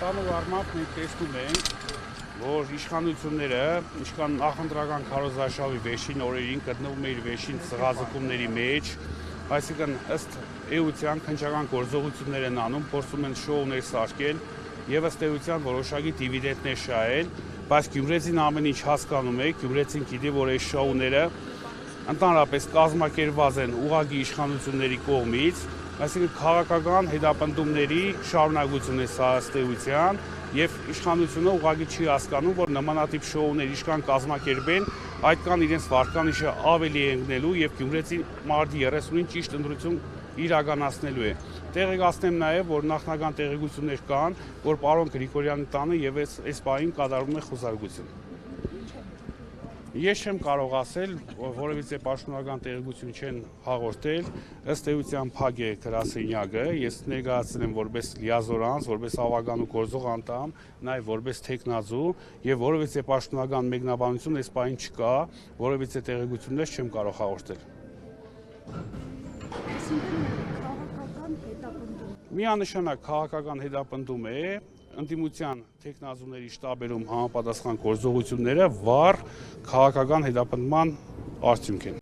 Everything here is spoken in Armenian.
Ընդհանուր առմամբ մենք տեսնում ենք, որ իշխանությունները, ինչքան նախընտրական քարոզարշավի վերջին օրերին գտնվում է իր վերջին սղաձգումների մեջ, այսինքն ըստ էության քննչական գործողություններ են անում, փորձում են շոուներ սարքել եւ ըստ էության որոշակի դիվիդենտներ շահել, բայց գյումրեցին ամեն ինչ հասկանում է, գյումրեցին գիտի, որ այս շոուները ընդհանրապես կազմակերպված են ուղղակի իշխանությունների կողմից, այսինքն քաղաքական հետապնդումների շարունակություն է սա ըստ էության, եւ իշխանությունը ուղղակի չի հասկանում, որ նմանատիպ շոուներ ինչքան կազմակերպեն, այդքան իրենց վարկանիշը ավելի է ընկնելու եւ գյումրեցի մարտի 30-ին ճիշտ ընտրություն իրականացնելու է։ Տեղեկացնեմ նաեւ, որ նախնական տեղեկություններ կան, որ պարոն Գրիգորյանի տանը եւ այս պահին կատարվում է խոզարկություն։ Ես չեմ կարող ասել, որևիցե պաշտոնական տեղեկություն չեն հաղորդել, ըստ էության փակ է գրասենյակը, ես ներկայացել եմ որպես լիազոր անձ, որպես ավագան ու գործող անդամ, նաև որպես թեկնածու եւ որևիցե պաշտոնական մեկնաբանություն այս պահին չկա, որևիցե տեղեկություններ չեմ կարող հաղորդել։ Միանշանակ քաղաքական հետապնդում է, ընդդիմության թեկնածուների շտաբերում համապատասխան գործողությունները վառ քաղաքական հետապնդման արդյունք են։